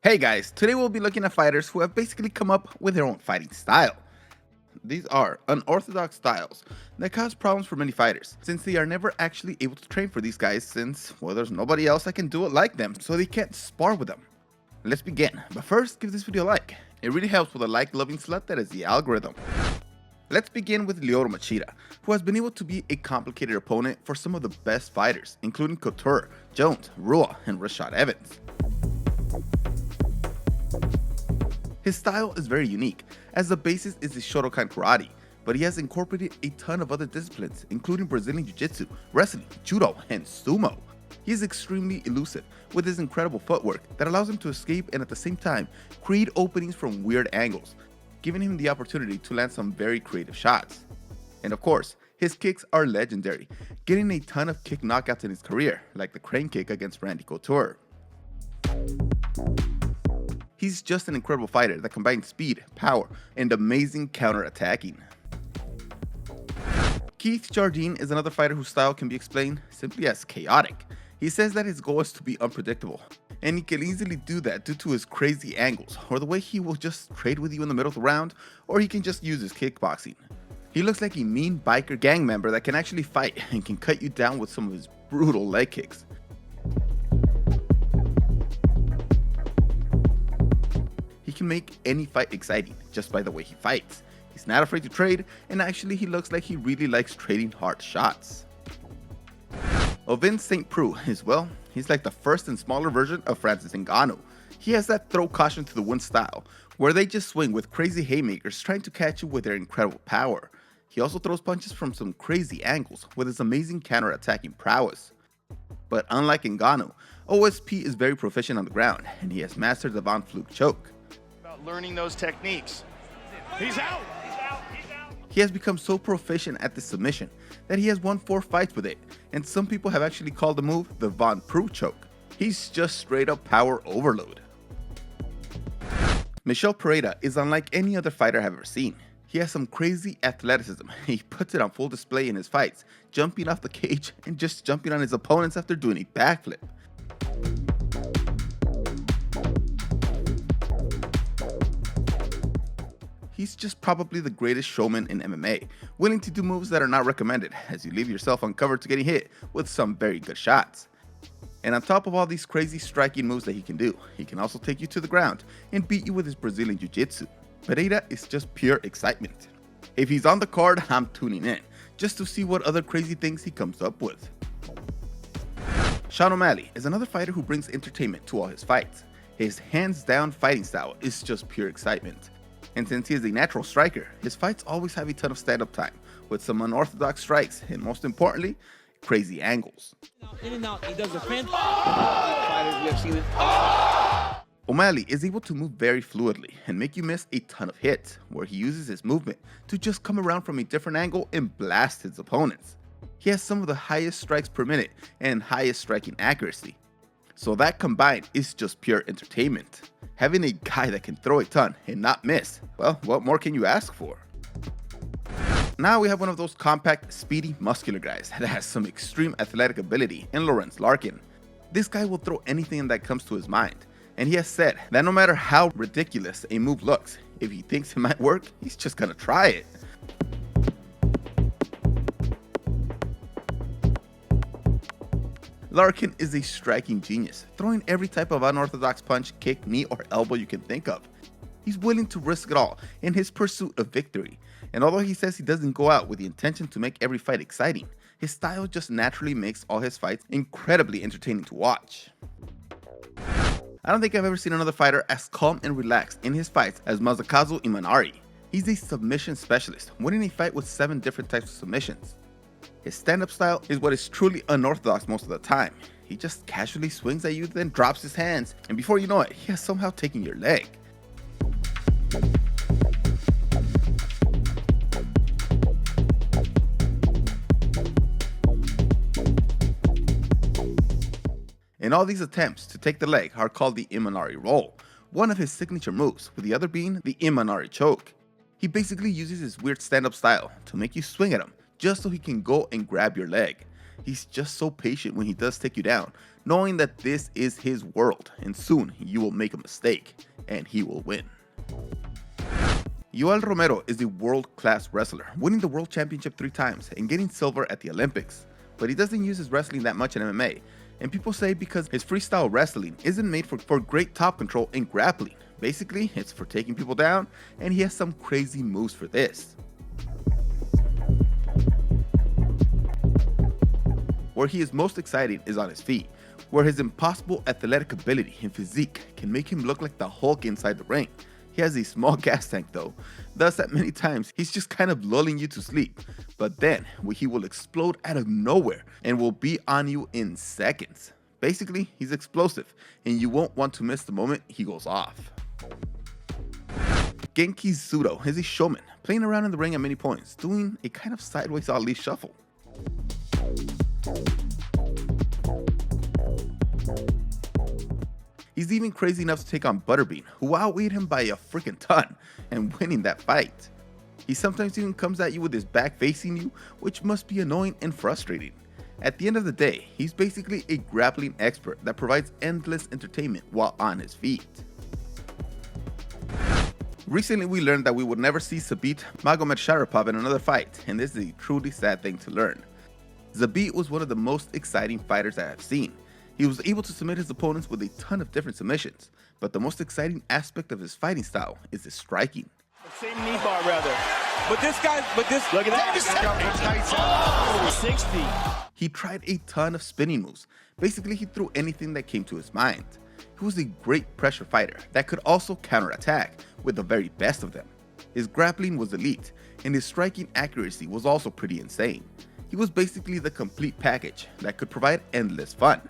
Hey guys, today we'll be looking at fighters who have basically come up with their own fighting style. These are unorthodox styles that cause problems for many fighters, since they are never actually able to train for these guys since, well, there's nobody else that can do it like them, so they can't spar with them. Let's begin, but first give this video a like. It really helps with a like-loving slut that is the algorithm. Let's begin with Lyoto Machida, who has been able to be a complicated opponent for some of the best fighters, including Couture, Jones, Rua, and Rashad Evans. His style is very unique, as the basis is the Shotokan karate, but he has incorporated a ton of other disciplines, including Brazilian Jiu-Jitsu, wrestling, judo, and sumo. He is extremely elusive, with his incredible footwork that allows him to escape and at the same time create openings from weird angles, giving him the opportunity to land some very creative shots. And of course, his kicks are legendary, getting a ton of kick knockouts in his career, like the crane kick against Randy Couture. He's just an incredible fighter that combines speed, power, and amazing counter-attacking. Keith Jardine is another fighter whose style can be explained simply as chaotic. He says that his goal is to be unpredictable, and he can easily do that due to his crazy angles, or the way he will just trade with you in the middle of the round, or he can just use his kickboxing. He looks like a mean biker gang member that can actually fight and can cut you down with some of his brutal leg kicks. He can make any fight exciting just by the way he fights. He's not afraid to trade, and actually he looks like he really likes trading hard shots. Ovince Preux is, well, he's like the first and smaller version of Francis Ngannou. He has that throw caution to the wind style, where they just swing with crazy haymakers trying to catch you with their incredible power. He also throws punches from some crazy angles with his amazing counter-attacking prowess. But unlike Ngannou, OSP is very proficient on the ground, and he has mastered the Von Fluke choke. Learning those techniques. He's out. He has become so proficient at this submission that he has won 4 fights with it, and some people have actually called the move the Von Preux choke. He's just straight up power overload. Michel Pereira is unlike any other fighter I've ever seen. He has some crazy athleticism. He puts it on full display in his fights, jumping off the cage and just jumping on his opponents after doing a backflip. He's just probably the greatest showman in MMA, willing to do moves that are not recommended as you leave yourself uncovered to getting hit with some very good shots. And on top of all these crazy striking moves that he can do, he can also take you to the ground and beat you with his Brazilian Jiu-Jitsu. Pereira is just pure excitement. If he's on the card, I'm tuning in, just to see what other crazy things he comes up with. Sean O'Malley is another fighter who brings entertainment to all his fights. His hands-down fighting style is just pure excitement. And since he is a natural striker, his fights always have a ton of stand-up time, with some unorthodox strikes, and most importantly, crazy angles. In and out, he does a fan. O'Malley is able to move very fluidly and make you miss a ton of hits, where he uses his movement to just come around from a different angle and blast his opponents. He has some of the highest strikes per minute and highest striking accuracy. So that combined is just pure entertainment. Having a guy that can throw a ton and not miss, well, what more can you ask for? Now we have one of those compact, speedy, muscular guys that has some extreme athletic ability in Lorenz Larkin. This guy will throw anything that comes to his mind, and he has said that no matter how ridiculous a move looks, if he thinks it might work, he's just gonna try it. Larkin is a striking genius, throwing every type of unorthodox punch, kick, knee, or elbow you can think of. He's willing to risk it all in his pursuit of victory, and although he says he doesn't go out with the intention to make every fight exciting, his style just naturally makes all his fights incredibly entertaining to watch. I don't think I've ever seen another fighter as calm and relaxed in his fights as Masakazu Imanari. He's a submission specialist, winning a fight with 7 different types of submissions. His stand-up style is what is truly unorthodox most of the time. He just casually swings at you, then drops his hands, and before you know it, he has somehow taken your leg. And all these attempts to take the leg are called the Imanari roll, one of his signature moves, with the other being the Imanari choke. He basically uses his weird stand-up style to make you swing at him, just so he can go and grab your leg. He's just so patient when he does take you down, knowing that this is his world and soon you will make a mistake and he will win. Yoel Romero is a world-class wrestler, winning the World Championship 3 times and getting silver at the Olympics. But he doesn't use his wrestling that much in MMA, and people say because his freestyle wrestling isn't made for great top control and grappling. Basically, it's for taking people down, and he has some crazy moves for this. Where he is most exciting is on his feet, where his impossible athletic ability and physique can make him look like the Hulk inside the ring. He has a small gas tank though, thus at many times he's just kind of lulling you to sleep, but then he will explode out of nowhere and will be on you in seconds. Basically, he's explosive and you won't want to miss the moment he goes off. Genki Sudo is a showman, playing around in the ring at many points, doing a kind of sideways Ali shuffle. He's even crazy enough to take on Butterbean, who outweighed him by a freaking ton, and winning that fight. He sometimes even comes at you with his back facing you, which must be annoying and frustrating. At the end of the day, he's basically a grappling expert that provides endless entertainment while on his feet. Recently we learned that we would never see Zabit Magomedsharipov in another fight, and this is a truly sad thing to learn. Zabit was one of the most exciting fighters I have seen. He was able to submit his opponents with a ton of different submissions, but the most exciting aspect of his fighting style is his striking. Same knee bar rather. But this, Look at that. Oh, 60. He tried a ton of spinning moves. Basically, he threw anything that came to his mind. He was a great pressure fighter that could also counterattack with the very best of them. His grappling was elite, and his striking accuracy was also pretty insane. He was basically the complete package that could provide endless fun.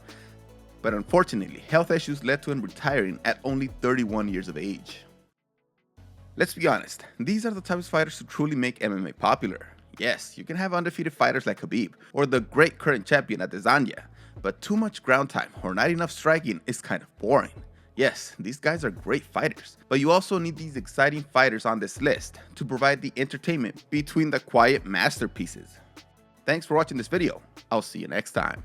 But unfortunately, health issues led to him retiring at only 31 years of age. Let's be honest, these are the types of fighters who truly make MMA popular. Yes, you can have undefeated fighters like Khabib or the great current champion Adesanya, but too much ground time or not enough striking is kind of boring. Yes, these guys are great fighters, but you also need these exciting fighters on this list to provide the entertainment between the quiet masterpieces. Thanks for watching this video. I'll see you next time.